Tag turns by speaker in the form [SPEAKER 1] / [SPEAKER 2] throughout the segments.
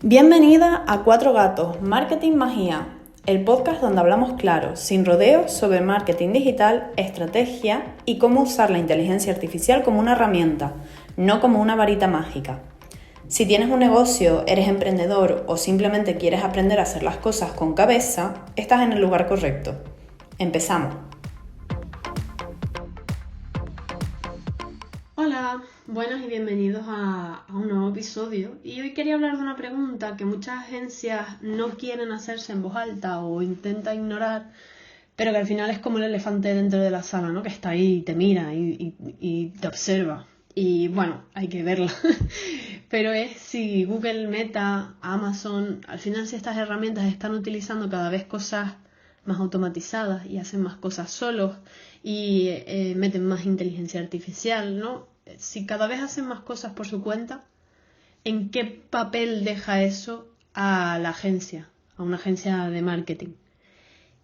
[SPEAKER 1] Bienvenida a Cuatro Gatos, Marketing Magia, el podcast donde hablamos claro, sin rodeos, sobre marketing digital, estrategia y cómo usar la inteligencia artificial como una herramienta, no como una varita mágica. Si tienes un negocio, eres emprendedor o simplemente quieres aprender a hacer las cosas con cabeza, estás en el lugar correcto. Empezamos.
[SPEAKER 2] Hola, buenas y bienvenidos a un nuevo episodio. Y hoy quería hablar de una pregunta que muchas agencias no quieren hacerse en voz alta o intentan ignorar, pero que al final es como el elefante dentro de la sala, ¿no? Que está ahí y te mira y te observa. Y bueno, hay que verla. Pero es si Google, Meta, Amazon, al final si estas herramientas están utilizando cada vez cosas más automatizadas y hacen más cosas solos y meten más inteligencia artificial, ¿no? Si cada vez hacen más cosas por su cuenta, ¿en qué papel deja eso a la agencia, a una agencia de marketing?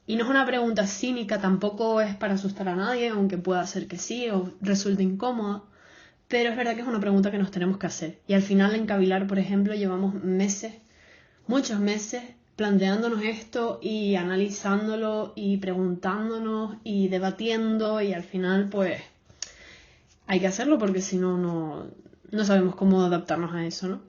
[SPEAKER 2] Y no es una pregunta cínica, tampoco es para asustar a nadie, aunque pueda ser que sí o resulte incómoda, pero es verdad que es una pregunta que nos tenemos que hacer. Y al final en Cavilar, por ejemplo, llevamos meses, muchos meses, planteándonos esto y analizándolo y preguntándonos y debatiendo y al final pues hay que hacerlo porque si no, no sabemos cómo adaptarnos a eso, ¿no?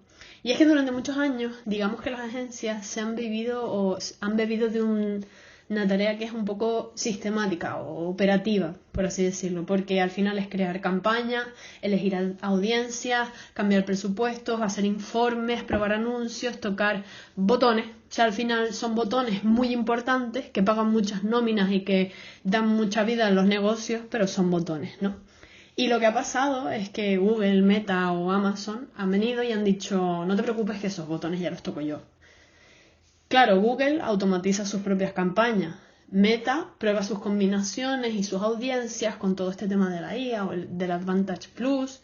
[SPEAKER 2] Y es que durante muchos años, digamos que las agencias se han vivido o han bebido de una tarea que es un poco sistemática o operativa, por así decirlo, porque al final es crear campañas, elegir audiencias, cambiar presupuestos, hacer informes, probar anuncios, tocar botones. O sea, al final son botones muy importantes que pagan muchas nóminas y que dan mucha vida a los negocios, pero son botones, ¿no? Y lo que ha pasado es que Google, Meta o Amazon han venido y han dicho, no te preocupes que esos botones ya los toco yo. Claro, Google automatiza sus propias campañas. Meta prueba sus combinaciones y sus audiencias con todo este tema de la IA o del Advantage Plus.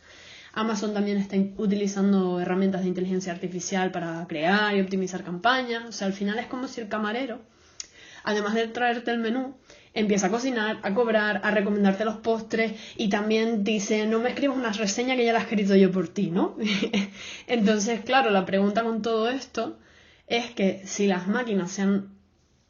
[SPEAKER 2] Amazon también está utilizando herramientas de inteligencia artificial para crear y optimizar campañas. O sea, al final es como si el camarero, además de traerte el menú, empieza a cocinar, a cobrar, a recomendarte los postres y también dice, no me escribas una reseña que ya la he escrito yo por ti, ¿no? Entonces, claro, la pregunta con todo esto es que si las máquinas se han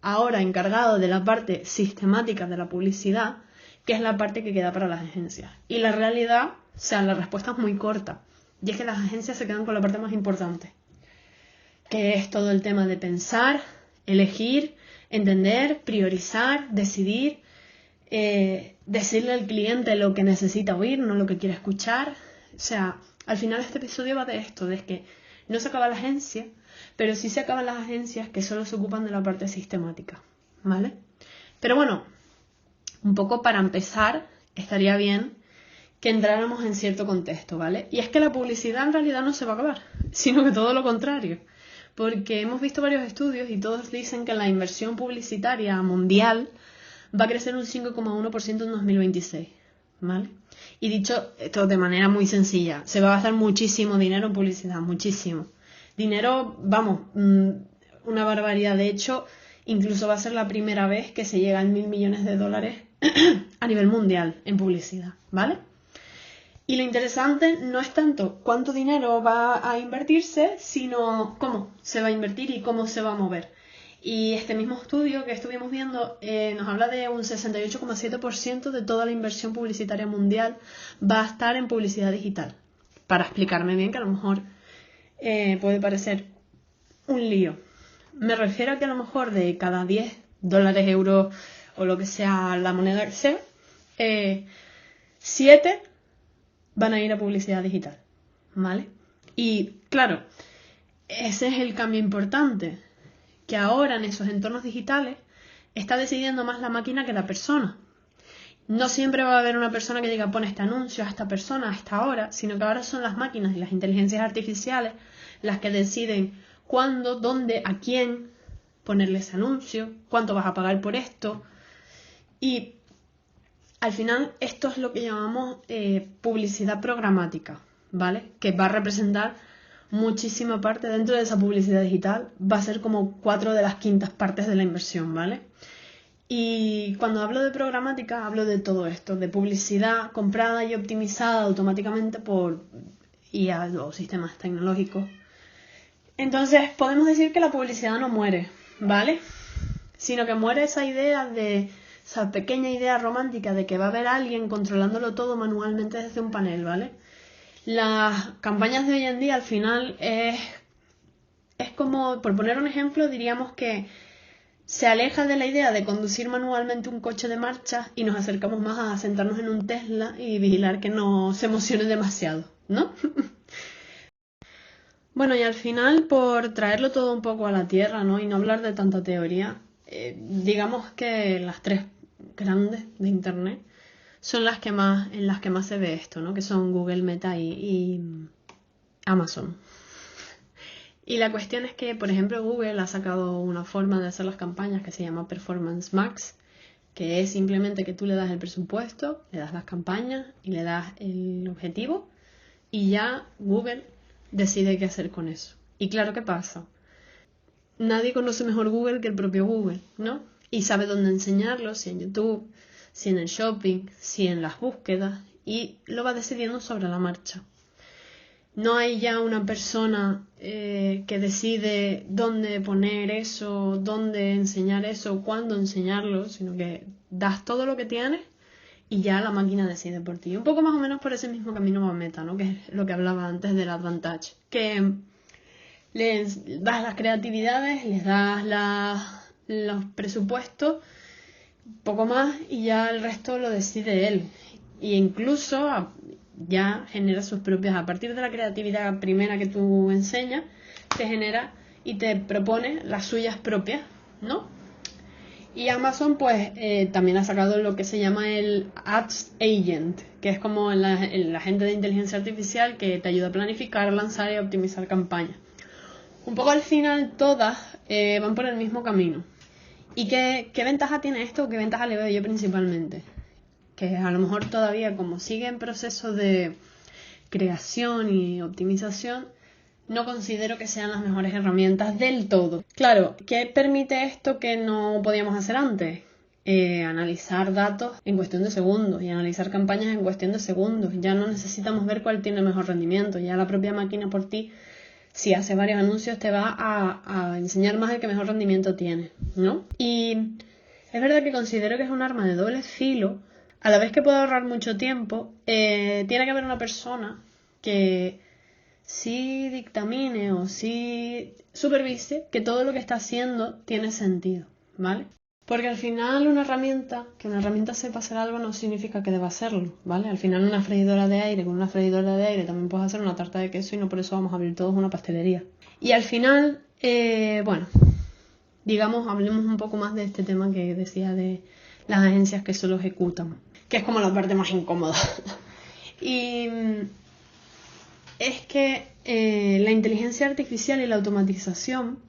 [SPEAKER 2] ahora encargado de la parte sistemática de la publicidad, ¿qué es la parte que queda para las agencias? Y la realidad, o sea, la respuesta es muy corta. Y es que las agencias se quedan con la parte más importante, que es todo el tema de pensar, elegir, entender, priorizar, decidir, decirle al cliente lo que necesita oír, no lo que quiere escuchar. O sea, al final este episodio va de esto, de que no se acaba la agencia, pero sí se acaban las agencias que solo se ocupan de la parte sistemática, ¿vale? Pero bueno, un poco para empezar, estaría bien que entráramos en cierto contexto, ¿vale? Y es que la publicidad en realidad no se va a acabar, sino que todo lo contrario. Porque hemos visto varios estudios y todos dicen que la inversión publicitaria mundial va a crecer un 5,1% en 2026, ¿vale? Y dicho esto de manera muy sencilla, se va a gastar muchísimo dinero en publicidad, muchísimo. Dinero, vamos, una barbaridad. De hecho, incluso va a ser la primera vez que se llega a 1.000 millones de dólares a nivel mundial en publicidad, ¿vale? Y lo interesante no es tanto cuánto dinero va a invertirse, sino cómo se va a invertir y cómo se va a mover. Y este mismo estudio que estuvimos viendo nos habla de un 68,7% de toda la inversión publicitaria mundial va a estar en publicidad digital. Para explicarme bien, que a lo mejor puede parecer un lío. Me refiero a que a lo mejor de cada 10 dólares, euros o lo que sea la moneda que sea, 7 van a ir a publicidad digital, ¿vale? Y claro, ese es el cambio importante, que ahora en esos entornos digitales está decidiendo más la máquina que la persona. No siempre va a haber una persona que diga pon este anuncio a esta persona a esta hora, sino que ahora son las máquinas y las inteligencias artificiales las que deciden cuándo, dónde, a quién ponerle ese anuncio, cuánto vas a pagar por esto. Y al final esto es lo que llamamos publicidad programática, ¿vale? Que va a representar muchísima parte dentro de esa publicidad digital, va a ser como 4 de las quintas partes de la inversión, ¿vale? Y cuando hablo de programática hablo de todo esto, de publicidad comprada y optimizada automáticamente por IA o sistemas tecnológicos Entonces podemos decir que la publicidad no muere, ¿vale? Sino que muere esa idea esa pequeña idea romántica de que va a haber alguien controlándolo todo manualmente desde un panel, ¿vale? Las campañas de hoy en día al final es como, por poner un ejemplo, diríamos que se aleja de la idea de conducir manualmente un coche de marcha y nos acercamos más a sentarnos en un Tesla y vigilar que no se emocione demasiado, ¿no? Bueno, y al final, por traerlo todo un poco a la tierra, ¿no? Y no hablar de tanta teoría, digamos que las tres grandes de Internet son en las que más se ve esto, ¿no? Que son Google, Meta y Amazon. Y la cuestión es que, por ejemplo, Google ha sacado una forma de hacer las campañas que se llama Performance Max, que es simplemente que tú le das el presupuesto, le das las campañas y le das el objetivo y ya Google decide qué hacer con eso. Y claro, ¿qué pasa? Nadie conoce mejor Google que el propio Google, ¿no? Y sabe dónde enseñarlo, si en YouTube, si en el shopping, si en las búsquedas, y lo va decidiendo sobre la marcha. No hay ya una persona que decide dónde poner eso, dónde enseñar eso, cuándo enseñarlo, sino que das todo lo que tienes y ya la máquina decide por ti. Un poco más o menos por ese mismo camino va Meta, ¿no? Que es lo que hablaba antes del Advantage. Que les das las creatividades, les das los presupuestos, poco más, y ya el resto lo decide él. Y incluso ya genera sus propias, a partir de la creatividad primera que tú enseñas, te genera y te propone las suyas propias, ¿no? Y Amazon pues también ha sacado lo que se llama el Ads Agent, que es como el agente de inteligencia artificial que te ayuda a planificar, lanzar y optimizar campañas. Un poco al final todas van por el mismo camino. ¿Y qué ventaja tiene esto? ¿Qué ventaja le veo yo principalmente? Que a lo mejor todavía como sigue en proceso de creación y optimización, no considero que sean las mejores herramientas del todo. Claro, ¿qué permite esto que no podíamos hacer antes? Analizar datos en cuestión de segundos y analizar campañas en cuestión de segundos. Ya no necesitamos ver cuál tiene mejor rendimiento, ya la propia máquina por ti, si hace varios anuncios, te va a enseñar más el que mejor rendimiento tiene, ¿no? Y es verdad que considero que es un arma de doble filo. A la vez que puede ahorrar mucho tiempo, tiene que haber una persona que sí dictamine o sí supervise que todo lo que está haciendo tiene sentido, ¿vale? Porque al final que una herramienta sepa hacer algo no significa que deba hacerlo, ¿vale? Al final con una freidora de aire también puedes hacer una tarta de queso y no por eso vamos a abrir todos una pastelería. Y al final, bueno, digamos, hablemos un poco más de este tema que decía de las agencias que solo ejecutan, que es como la parte más incómoda. Y es que la inteligencia artificial y la automatización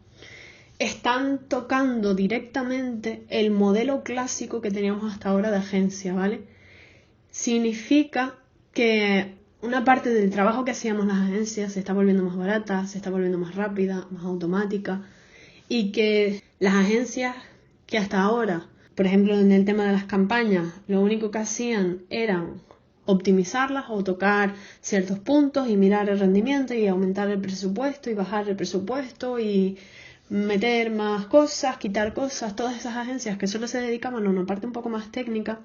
[SPEAKER 2] están tocando directamente el modelo clásico que teníamos hasta ahora de agencia, ¿vale? Significa que una parte del trabajo que hacíamos las agencias se está volviendo más barata, se está volviendo más rápida, más automática, y que las agencias que hasta ahora, por ejemplo en el tema de las campañas, lo único que hacían eran optimizarlas o tocar ciertos puntos y mirar el rendimiento y aumentar el presupuesto y bajar el presupuesto y meter más cosas, quitar cosas. Todas esas agencias que solo se dedicaban a una parte un poco más técnica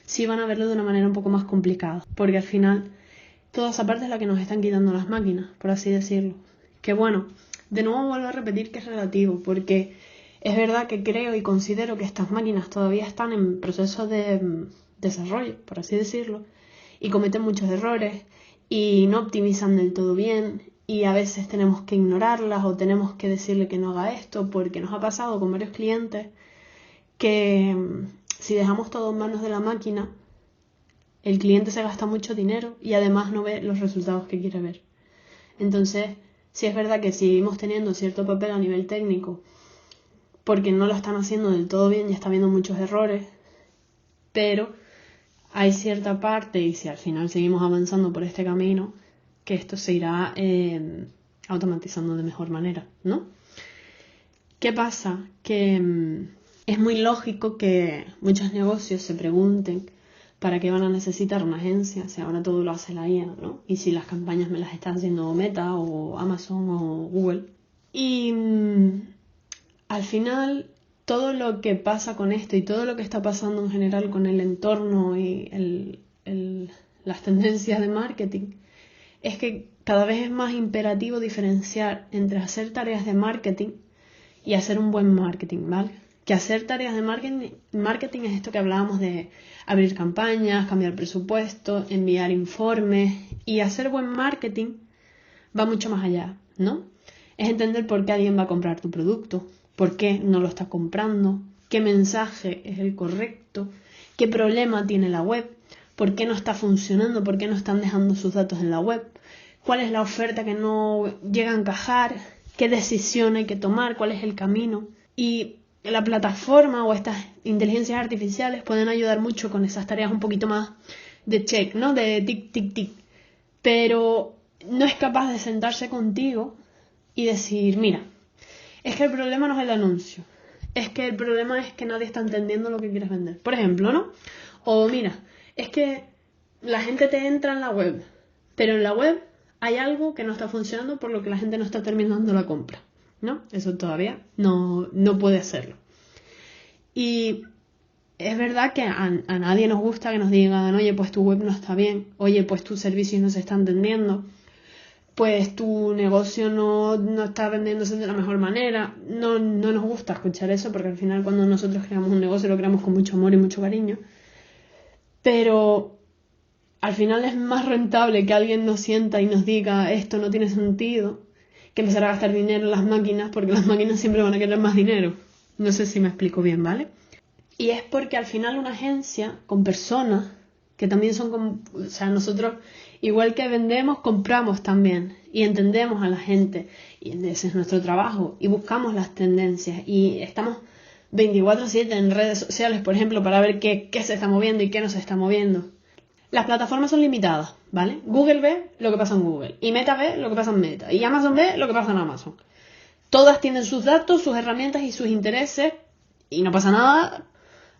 [SPEAKER 2] sí van a verlo de una manera un poco más complicada, porque al final toda esa parte es la que nos están quitando las máquinas, por así decirlo. Que bueno, de nuevo vuelvo a repetir que es relativo, porque es verdad que creo y considero que estas máquinas todavía están en proceso de desarrollo, por así decirlo, y cometen muchos errores y no optimizan del todo bien, y a veces tenemos que ignorarlas o tenemos que decirle que no haga esto, porque nos ha pasado con varios clientes que si dejamos todo en manos de la máquina, el cliente se gasta mucho dinero y además no ve los resultados que quiere ver. Entonces, sí es verdad que seguimos teniendo cierto papel a nivel técnico porque no lo están haciendo del todo bien y está habiendo muchos errores, pero hay cierta parte, y si al final seguimos avanzando por este camino, que esto se irá automatizando de mejor manera, ¿no? ¿Qué pasa? Que es muy lógico que muchos negocios se pregunten ¿para qué van a necesitar una agencia si ahora todo lo hace la IA, ¿no? Y si las campañas me las está haciendo Meta o Amazon o Google. Y al final, todo lo que pasa con esto y todo lo que está pasando en general con el entorno y las tendencias de marketing, es que cada vez es más imperativo diferenciar entre hacer tareas de marketing y hacer un buen marketing, ¿vale? Que hacer tareas de marketing es esto que hablábamos de abrir campañas, cambiar presupuesto, enviar informes, y hacer buen marketing va mucho más allá, ¿no? Es entender por qué alguien va a comprar tu producto, por qué no lo está comprando, qué mensaje es el correcto, qué problema tiene la web, por qué no está funcionando, por qué no están dejando sus datos en la web, cuál es la oferta que no llega a encajar, qué decisión hay que tomar, cuál es el camino. Y la plataforma o estas inteligencias artificiales pueden ayudar mucho con esas tareas un poquito más de check, ¿no? De tic, tic, tic. Pero no es capaz de sentarse contigo y decir, mira, es que el problema no es el anuncio, es que el problema es que nadie está entendiendo lo que quieres vender, por ejemplo, ¿no? O mira, es que la gente te entra en la web, pero en la web hay algo que no está funcionando, por lo que la gente no está terminando la compra, ¿no? Eso todavía no puede hacerlo. Y es verdad que a nadie nos gusta que nos digan, oye, pues tu web no está bien, oye, pues tu servicio no se está entendiendo, pues tu negocio no está vendiéndose de la mejor manera. No nos gusta escuchar eso, porque al final cuando nosotros creamos un negocio lo creamos con mucho amor y mucho cariño. Pero al final es más rentable que alguien nos sienta y nos diga esto no tiene sentido, que empezar a gastar dinero en las máquinas, porque las máquinas siempre van a querer más dinero. No sé si me explico bien, ¿vale? Y es porque al final una agencia con personas que también son, o sea, nosotros igual que vendemos, compramos también y entendemos a la gente, y ese es nuestro trabajo, y buscamos las tendencias y estamos 24/7 en redes sociales, por ejemplo, para ver qué se está moviendo y qué no se está moviendo. Las plataformas son limitadas, ¿vale? Google ve lo que pasa en Google, y Meta ve lo que pasa en Meta, y Amazon ve lo que pasa en Amazon. Todas tienen sus datos, sus herramientas y sus intereses, y no pasa nada.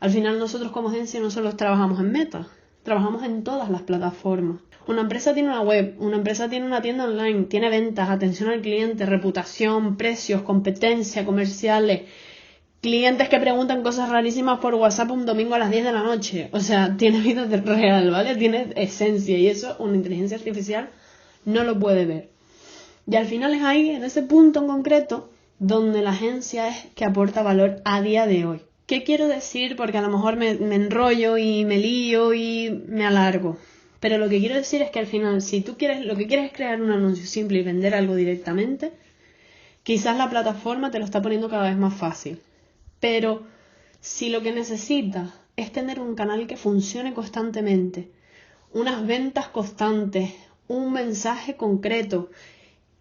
[SPEAKER 2] Al final nosotros como agencia no solo trabajamos en Meta, trabajamos en todas las plataformas. Una empresa tiene una web, una empresa tiene una tienda online, tiene ventas, atención al cliente, reputación, precios, competencia, comerciales, clientes que preguntan cosas rarísimas por WhatsApp un domingo a las 10 de la noche. O sea, tiene vida real, ¿vale? Tiene esencia, y eso una inteligencia artificial no lo puede ver. Y al final es ahí, en ese punto en concreto, donde la agencia es que aporta valor a día de hoy. ¿Qué quiero decir? Porque a lo mejor me enrollo y me lío y me alargo. Pero lo que quiero decir es que al final, si tú lo que quieres es crear un anuncio simple y vender algo directamente, quizás la plataforma te lo está poniendo cada vez más fácil. Pero si lo que necesitas es tener un canal que funcione constantemente, unas ventas constantes, un mensaje concreto,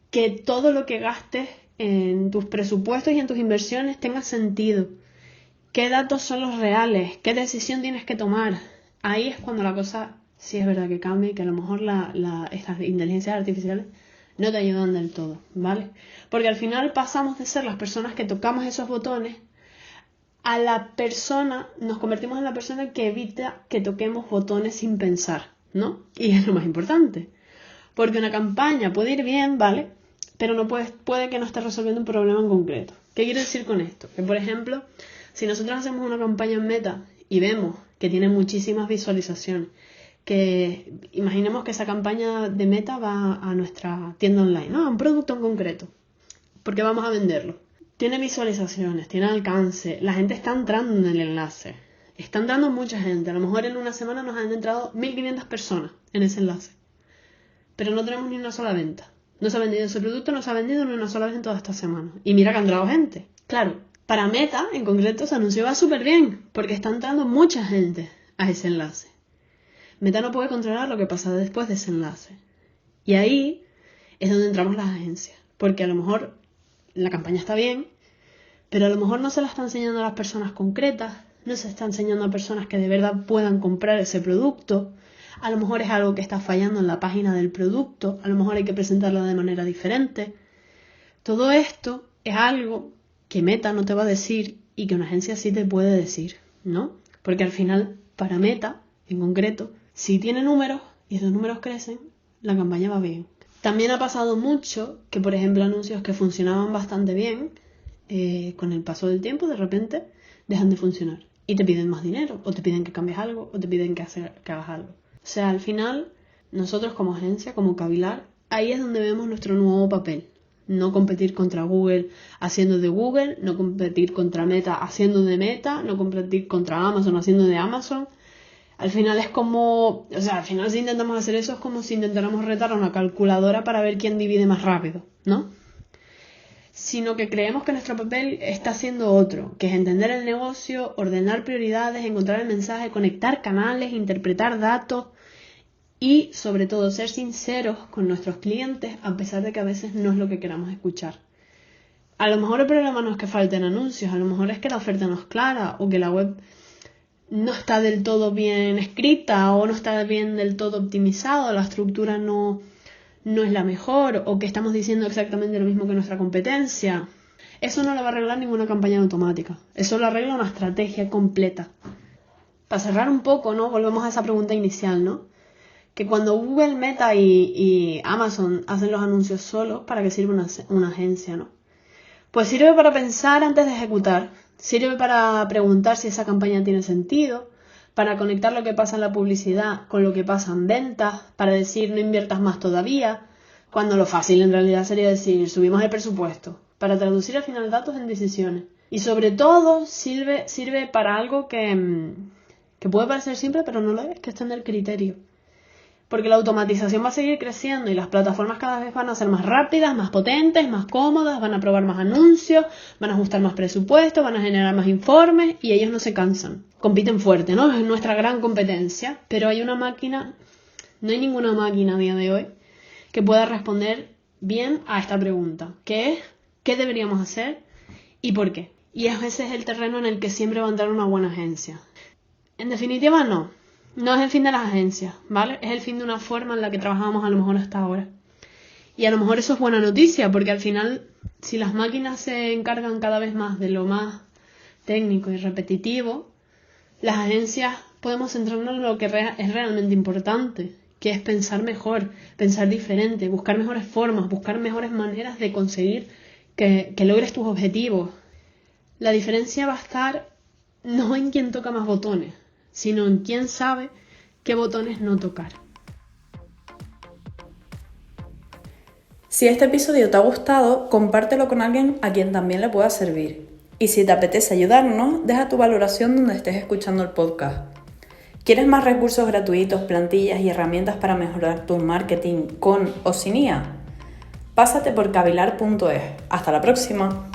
[SPEAKER 2] que todo lo que gastes en tus presupuestos y en tus inversiones tenga sentido, qué datos son los reales, qué decisión tienes que tomar, ahí es cuando la cosa sí es verdad que cambia, y que a lo mejor estas inteligencias artificiales no te ayudan del todo, ¿vale? Porque al final pasamos de ser las personas que tocamos esos botones a nos convertimos en la persona que evita que toquemos botones sin pensar, ¿no? Y es lo más importante. Porque una campaña puede ir bien, ¿vale? Pero no puede que no esté resolviendo un problema en concreto. ¿Qué quiero decir con esto? Que, por ejemplo, si nosotros hacemos una campaña en Meta y vemos que tiene muchísimas visualizaciones, que imaginemos que esa campaña de Meta va a nuestra tienda online, ¿no? A un producto en concreto, porque vamos a venderlo. Tiene visualizaciones, tiene alcance, la gente está entrando en el enlace, está entrando mucha gente, a lo mejor en una semana nos han entrado 1.500 personas en ese enlace, pero no tenemos ni una sola venta. No se ha vendido ese producto, no se ha vendido ni una sola vez en toda esta semana. Y mira que ha entrado gente. Claro, para Meta en concreto ese anuncio va súper bien, porque está entrando mucha gente a ese enlace. Meta no puede controlar lo que pasa después de ese enlace. Y ahí es donde entramos las agencias, porque a lo mejor la campaña está bien, pero a lo mejor no se la está enseñando a las personas concretas, no se está enseñando a personas que de verdad puedan comprar ese producto, a lo mejor es algo que está fallando en la página del producto, a lo mejor hay que presentarlo de manera diferente. Todo esto es algo que Meta no te va a decir y que una agencia sí te puede decir, ¿no? Porque al final, para Meta, en concreto, si tiene números y esos números crecen, la campaña va bien. También ha pasado mucho que, por ejemplo, anuncios que funcionaban bastante bien, con el paso del tiempo, de repente, dejan de funcionar. Y te piden más dinero, o te piden que cambies algo, o te piden que hagas algo. O sea, al final, nosotros como agencia, como Cavilar, ahí es donde vemos nuestro nuevo papel. No competir contra Google haciendo de Google, no competir contra Meta haciendo de Meta, no competir contra Amazon haciendo de Amazon. Al final es como, o sea, al final si intentamos hacer eso es como si intentáramos retar a una calculadora para ver quién divide más rápido, ¿no? Sino que creemos que nuestro papel está siendo otro, que es entender el negocio, ordenar prioridades, encontrar el mensaje, conectar canales, interpretar datos y, sobre todo, ser sinceros con nuestros clientes a pesar de que a veces no es lo que queramos escuchar. A lo mejor el problema no es que falten anuncios, a lo mejor es que la oferta no es clara o que la web no está del todo bien escrita o no está bien del todo optimizado, la estructura no es la mejor o que estamos diciendo exactamente lo mismo que nuestra competencia. Eso no lo va a arreglar ninguna campaña automática. Eso lo arregla una estrategia completa. Para cerrar un poco, ¿no? Volvemos a esa pregunta inicial, ¿no? Que cuando Google, Meta y Amazon hacen los anuncios solos, ¿para qué sirve una agencia, no? Pues sirve para pensar antes de ejecutar. Sirve para preguntar si esa campaña tiene sentido, para conectar lo que pasa en la publicidad con lo que pasa en ventas, para decir no inviertas más todavía, cuando lo fácil en realidad sería decir subimos el presupuesto, para traducir al final datos en decisiones. Y sobre todo sirve para algo que puede parecer simple pero no lo es, que es tener criterio. Porque la automatización va a seguir creciendo y las plataformas cada vez van a ser más rápidas, más potentes, más cómodas, van a probar más anuncios, van a ajustar más presupuestos, van a generar más informes y ellos no se cansan. Compiten fuerte, ¿no? Es nuestra gran competencia, pero hay una máquina, no hay ninguna máquina a día de hoy que pueda responder bien a esta pregunta, que es ¿qué deberíamos hacer y por qué? Y ese es el terreno en el que siempre va a entrar una buena agencia. En definitiva, no es el fin de las agencias, ¿vale? Es el fin de una forma en la que trabajamos a lo mejor hasta ahora. Y a lo mejor eso es buena noticia, porque al final, si las máquinas se encargan cada vez más de lo más técnico y repetitivo, las agencias podemos centrarnos en lo que es realmente importante, que es pensar mejor, pensar diferente, buscar mejores formas, buscar mejores maneras de conseguir que logres tus objetivos. La diferencia va a estar no en quién toca más botones, sino en quién sabe qué botones no tocar.
[SPEAKER 1] Si este episodio te ha gustado, compártelo con alguien a quien también le pueda servir. Y si te apetece ayudarnos, deja tu valoración donde estés escuchando el podcast. ¿Quieres más recursos gratuitos, plantillas y herramientas para mejorar tu marketing con o sin IA? Pásate por cavilar.es. ¡Hasta la próxima!